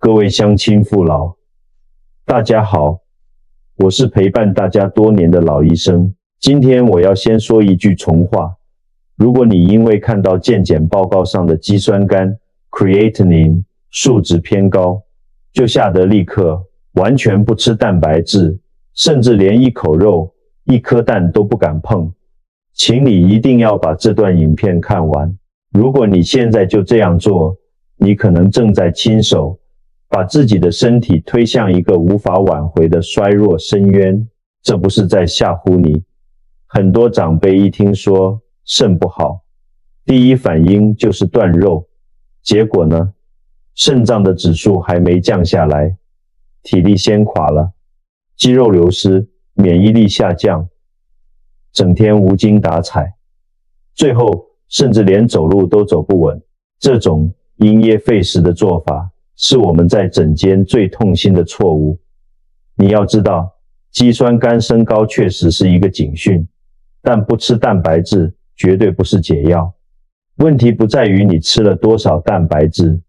各位乡亲父老，大家好，我是陪伴大家多年的老医生。今天我要先说一句重话，如果你因为看到健检报告上的肌酸酐 creatinine 数值偏高，就吓得立刻完全不吃蛋白质，甚至连一口肉、一颗蛋都不敢碰，请你一定要把这段影片看完。如果你现在就这样做，你可能正在亲手把自己的身体推向一个无法挽回的衰弱深渊，这不是在吓唬你。很多长辈一听说肾不好，第一反应就是断肉，结果呢，肾脏的指数还没降下来，体力先垮了，肌肉流失，免疫力下降，整天无精打采，最后甚至连走路都走不稳。这种因噎废食的做法是我们在诊间最痛心的错误。你要知道，肌酸酐升高确实是一个警讯，但不吃蛋白质绝对不是解药。问题不在于你吃了多少蛋白质，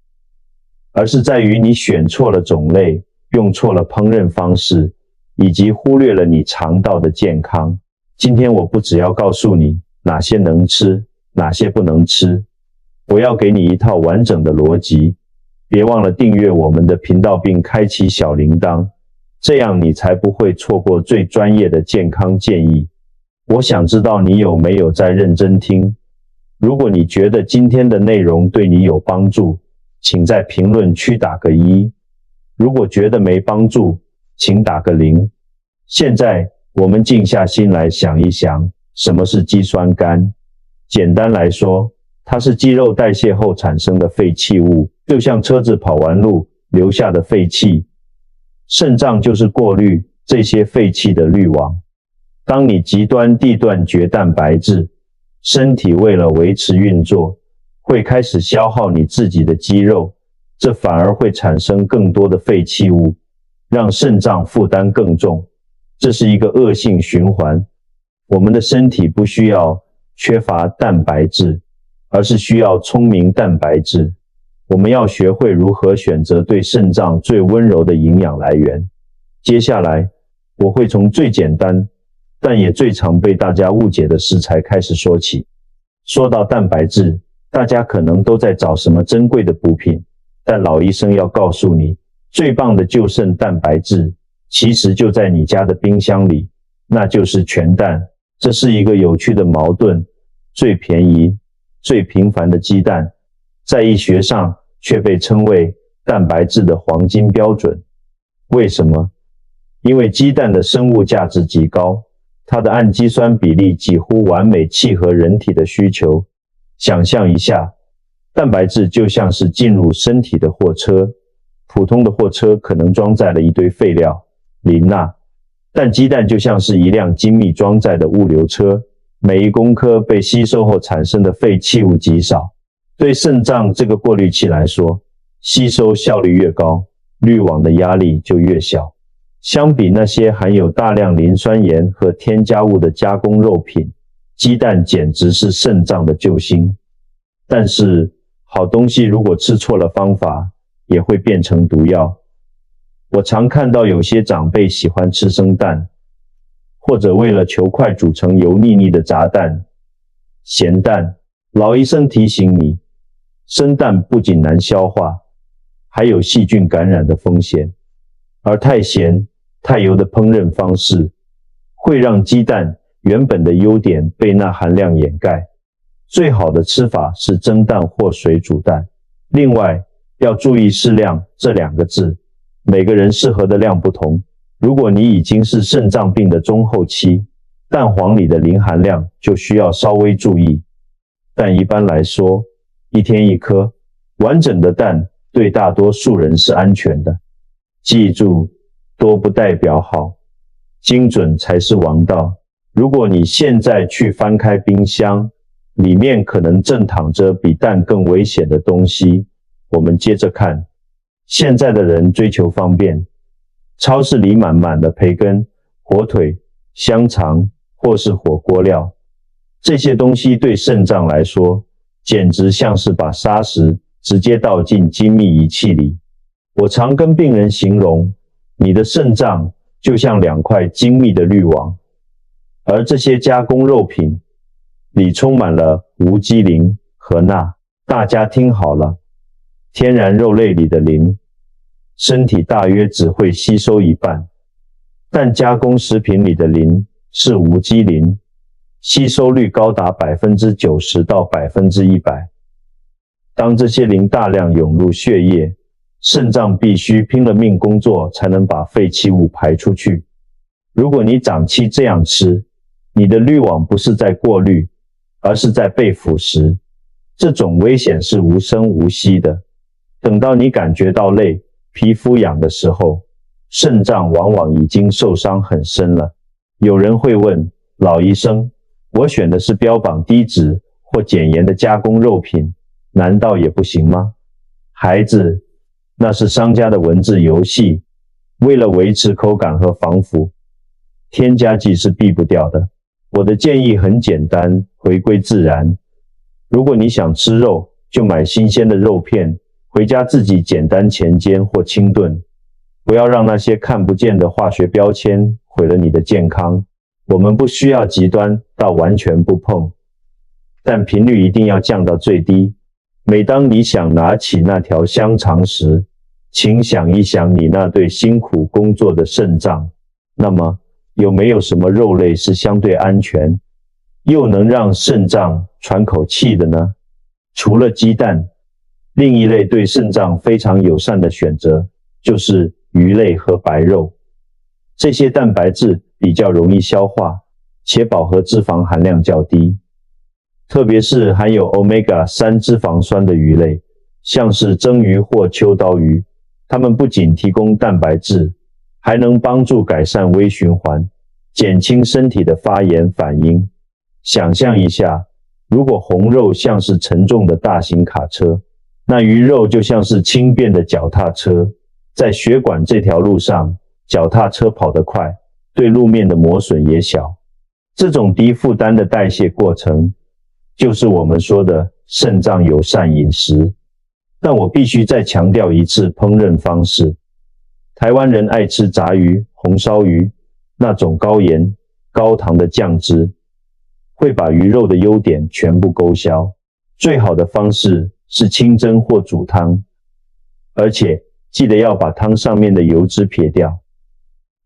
而是在于你选错了种类，用错了烹饪方式，以及忽略了你肠道的健康。今天我不只要告诉你哪些能吃，哪些不能吃，我要给你一套完整的逻辑。别忘了订阅我们的频道并开启小铃铛，这样你才不会错过最专业的健康建议。我想知道你有没有在认真听。如果你觉得今天的内容对你有帮助，请在评论区打个1，如果觉得没帮助，请打个0。现在我们静下心来想一想，什么是肌酸酐？简单来说，它是肌肉代谢后产生的废弃物，就像车子跑完路留下的废气。肾脏就是过滤这些废气的滤网。当你极端地断绝蛋白质，身体为了维持运作，会开始消耗你自己的肌肉，这反而会产生更多的废弃物，让肾脏负担更重。这是一个恶性循环。我们的身体不需要缺乏蛋白质，而是需要聪明蛋白质。我们要学会如何选择对肾脏最温柔的营养来源。接下来，我会从最简单，但也最常被大家误解的食材开始说起。说到蛋白质，大家可能都在找什么珍贵的补品，但老医生要告诉你，最棒的救肾蛋白质其实就在你家的冰箱里，那就是全蛋。这是一个有趣的矛盾，最便宜、最平凡的鸡蛋，在医学上却被称为蛋白质的黄金标准。为什么？因为鸡蛋的生物价值极高，它的氨基酸比例几乎完美契合人体的需求。想象一下，蛋白质就像是进入身体的货车，普通的货车可能装载了一堆废料、磷钠，但鸡蛋就像是一辆精密装载的物流车，每一公克被吸收后产生的废弃物极少。对肾脏这个过滤器来说，吸收效率越高，滤网的压力就越小。相比那些含有大量磷酸盐和添加物的加工肉品，鸡蛋简直是肾脏的救星。但是，好东西如果吃错了方法，也会变成毒药。我常看到有些长辈喜欢吃生蛋，或者为了求快煮成油腻腻的炸蛋、咸蛋。老医生提醒你，生蛋不仅难消化，还有细菌感染的风险，而太咸、太油的烹饪方式会让鸡蛋原本的优点被钠含量掩盖。最好的吃法是蒸蛋或水煮蛋。另外，要注意适量这2个字，每个人适合的量不同。如果你已经是肾脏病的中后期，蛋黄里的磷含量就需要稍微注意。但一般来说，1天1颗完整的蛋对大多数人是安全的。记住，多不代表好，精准才是王道。如果你现在去翻开冰箱，里面可能正躺着比蛋更危险的东西。我们接着看，现在的人追求方便，超市里满满的培根、火腿、香肠或是火锅料，这些东西对肾脏来说，简直像是把砂石直接倒进精密仪器里。我常跟病人形容，你的肾脏就像2块精密的滤网，而这些加工肉品里充满了无机磷和钠。大家听好了，天然肉类里的磷，身体大约只会吸收一半，但加工食品里的磷是无机磷，吸收率高达 90% 到 100%。当这些磷大量涌入血液，肾脏必须拼了命工作才能把废弃物排出去。如果你长期这样吃，你的滤网不是在过滤，而是在被腐蚀。这种危险是无声无息的。等到你感觉到累、皮肤痒的时候，肾脏往往已经受伤很深了。有人会问，老医生，我选的是标榜低脂或减盐的加工肉品，难道也不行吗？孩子，那是商家的文字游戏，为了维持口感和防腐，添加剂是避不掉的。我的建议很简单，回归自然。如果你想吃肉，就买新鲜的肉片，回家自己简单前煎或清炖。不要让那些看不见的化学标签毁了你的健康。我们不需要极端到完全不碰，但频率一定要降到最低。每当你想拿起那条香肠时，请想一想你那对辛苦工作的肾脏。那么，有没有什么肉类是相对安全，又能让肾脏喘口气的呢？除了鸡蛋，另一类对肾脏非常友善的选择就是鱼类和白肉。这些蛋白质比较容易消化，且饱和脂肪含量较低。特别是含有 Omega-3 脂肪酸的鱼类，像是蒸鱼或秋刀鱼，它们不仅提供蛋白质，还能帮助改善微循环，减轻身体的发炎反应。想象一下，如果红肉像是沉重的大型卡车，那鱼肉就像是轻便的脚踏车。在血管这条路上，脚踏车跑得快，对路面的磨损也小。这种低负担的代谢过程，就是我们说的肾脏友善饮食。但我必须再强调一次烹饪方式。台湾人爱吃炸鱼、红烧鱼，那种高盐、高糖的酱汁，会把鱼肉的优点全部勾销。最好的方式是清蒸或煮汤，而且记得要把汤上面的油脂撇掉。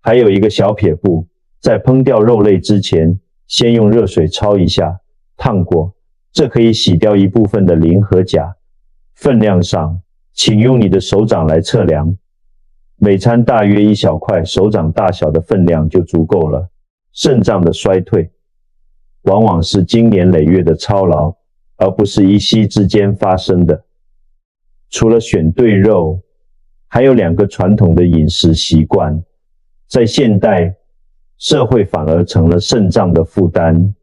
还有一个小撇步，在烹调肉类之前，先用热水焯一下，烫过，这可以洗掉一部分的磷和钾。分量上，请用你的手掌来测量，每餐大约1小块手掌大小的分量就足够了。肾脏的衰退，往往是经年累月的操劳，而不是一夕之间发生的。除了选对肉，还有2个传统的饮食习惯，在现代社会反而成了肾脏的负担。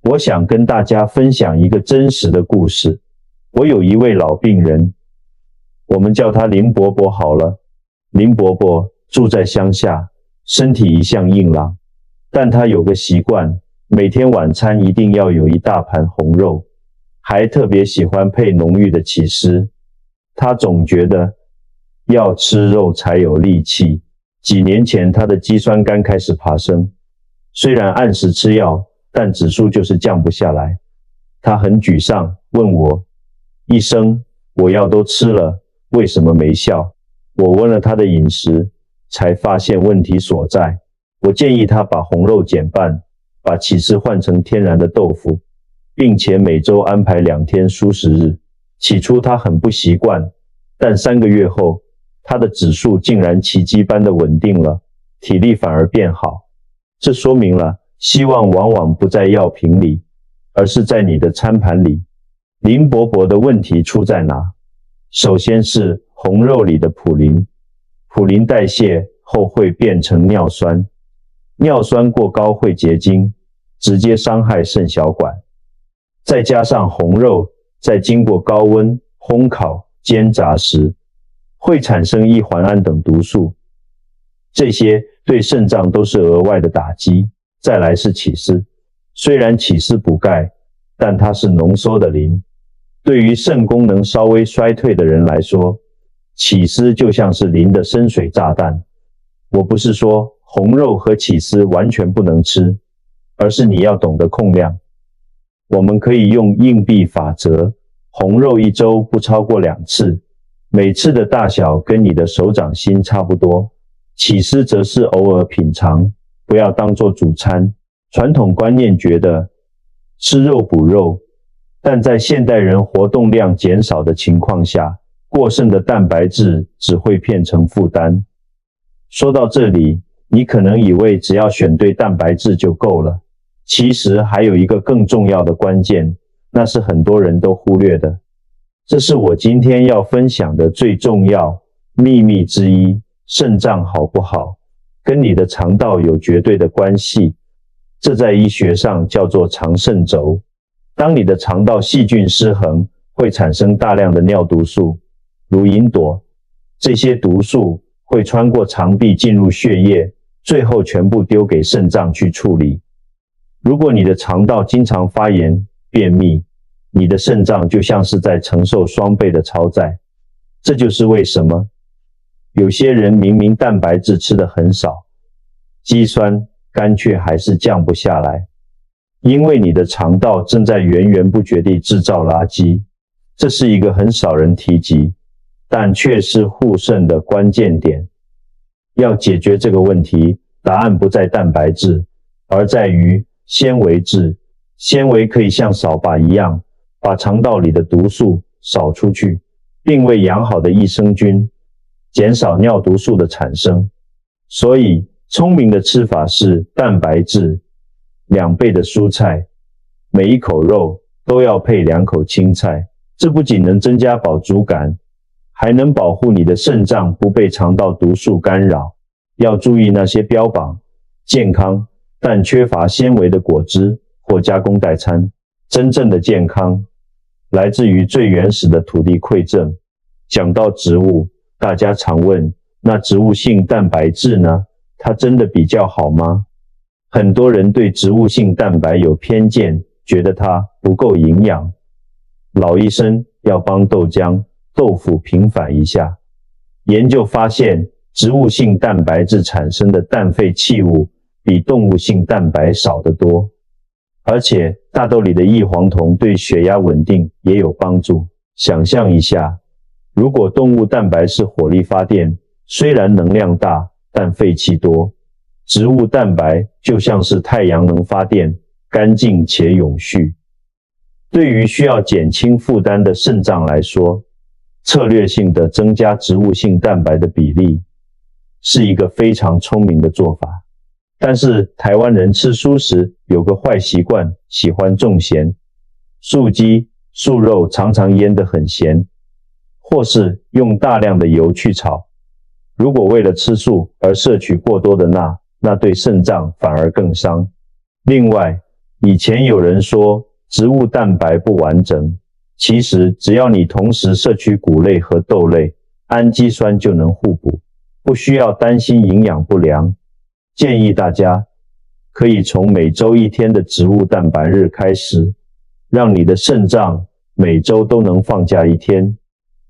我想跟大家分享一个真实的故事。我有一位老病人，我们叫他林伯伯好了。林伯伯住在乡下，身体一向硬朗，但他有个习惯，每天晚餐一定要有一大盘红肉，还特别喜欢配浓郁的起司。他总觉得要吃肉才有力气。几年前他的肌酸酐开始爬升，虽然按时吃药，但指数就是降不下来。他很沮丧，问我，医生，我药都吃了，为什么没效？我问了他的饮食，才发现问题所在。我建议他把红肉减半，把起司换成天然的豆腐，并且每周安排2天蔬食日。起初他很不习惯，但3个月后，他的指数竟然奇迹般的稳定了，体力反而变好。这说明了，希望往往不在药瓶里，而是在你的餐盘里。林伯伯的问题出在哪？首先是红肉里的普林，普林代谢后会变成尿酸，尿酸过高会结晶，直接伤害肾小管。再加上红肉在经过高温烘烤、煎炸时，会产生异环胺等毒素，这些对肾脏都是额外的打击。再来是起司，虽然起司补钙，但它是浓缩的磷，对于肾功能稍微衰退的人来说，起司就像是淋的深水炸弹。我不是说红肉和起司完全不能吃，而是你要懂得控量。我们可以用硬币法则，红肉一周不超过2次，每次的大小跟你的手掌心差不多。起司则是偶尔品尝，不要当作主餐。传统观念觉得吃肉补肉，但在现代人活动量减少的情况下，过剩的蛋白质只会变成负担。说到这里，你可能以为只要选对蛋白质就够了，其实还有一个更重要的关键，那是很多人都忽略的。这是我今天要分享的最重要秘密之一。肾脏好不好，跟你的肠道有绝对的关系，这在医学上叫做肠肾轴。当你的肠道细菌失衡，会产生大量的尿毒素，如吲哚，这些毒素会穿过肠壁进入血液，最后全部丢给肾脏去处理。如果你的肠道经常发炎、便秘，你的肾脏就像是在承受双倍的超载。这就是为什么有些人明明蛋白质吃得很少，肌酸、肝却还是降不下来，因为你的肠道正在源源不绝地制造垃圾。这是一个很少人提及，但却是护肾的关键点。要解决这个问题，答案不在蛋白质，而在于纤维质。纤维可以像扫把一样，把肠道里的毒素扫出去，并为养好的益生菌减少尿毒素的产生。所以聪明的吃法是蛋白质2倍的蔬菜，每一口肉都要配2口青菜。这不仅能增加饱足感，还能保护你的肾脏不被肠道毒素干扰。要注意那些标榜健康但缺乏纤维的果汁或加工代餐。真正的健康来自于最原始的土地馈赠。讲到植物，大家常问，那植物性蛋白质呢？它真的比较好吗？很多人对植物性蛋白有偏见，觉得它不够营养。老医生要帮豆浆、豆腐平反一下。研究发现，植物性蛋白质产生的氮废弃物比动物性蛋白少得多，而且大豆里的异黄酮对血压稳定也有帮助。想象一下，如果动物蛋白是火力发电，虽然能量大，但废气多。植物蛋白就像是太阳能发电，干净且永续。对于需要减轻负担的肾脏来说，策略性的增加植物性蛋白的比例是一个非常聪明的做法。但是台湾人吃蔬食有个坏习惯，喜欢重咸，素鸡、素肉常常腌得很咸，或是用大量的油去炒。如果为了吃素而摄取过多的钠，那对肾脏反而更伤。另外，以前有人说植物蛋白不完整，其实只要你同时摄取谷类和豆类，氨基酸就能互补，不需要担心营养不良。建议大家可以从每周1天的植物蛋白日开始，让你的肾脏每周都能放假1天。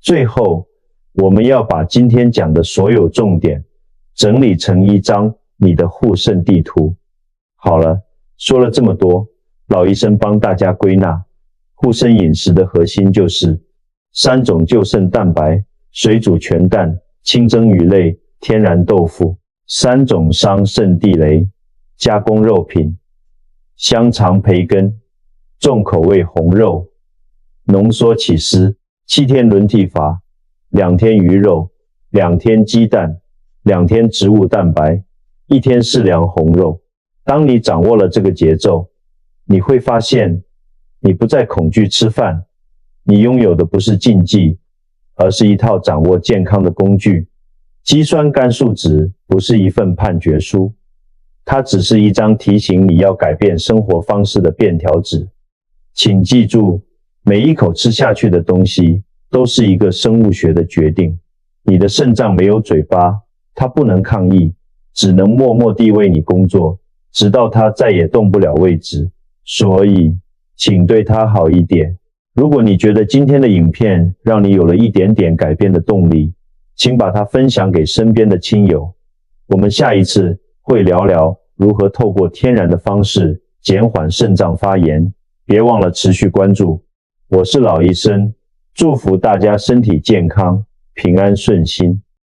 最后，我们要把今天讲的所有重点整理成一张你的护肾地图。好了，说了这么多，老医生帮大家归纳，护肾饮食的核心就是3种救肾蛋白：水煮全蛋、清蒸鱼类、天然豆腐；3种伤肾地雷：加工肉品、香肠、培根、重口味红肉、浓缩起司。7天轮替法：2天鱼肉、2天鸡蛋、2天植物蛋白、1天适量红肉。当你掌握了这个节奏，你会发现你不再恐惧吃饭，你拥有的不是禁忌，而是一套掌握健康的工具。肌酸酐树脂不是一份判决书，它只是一张提醒你要改变生活方式的便条纸。请记住，每一口吃下去的东西都是一个生物学的决定。你的肾脏没有嘴巴，它不能抗议，只能默默地为你工作，直到它再也动不了为止。所以，请对它好一点。如果你觉得今天的影片让你有了一点点改变的动力，请把它分享给身边的亲友。我们下一次会聊聊如何透过天然的方式减缓肾脏发炎，别忘了持续关注。我是老医生，祝福大家身体健康，平安顺心。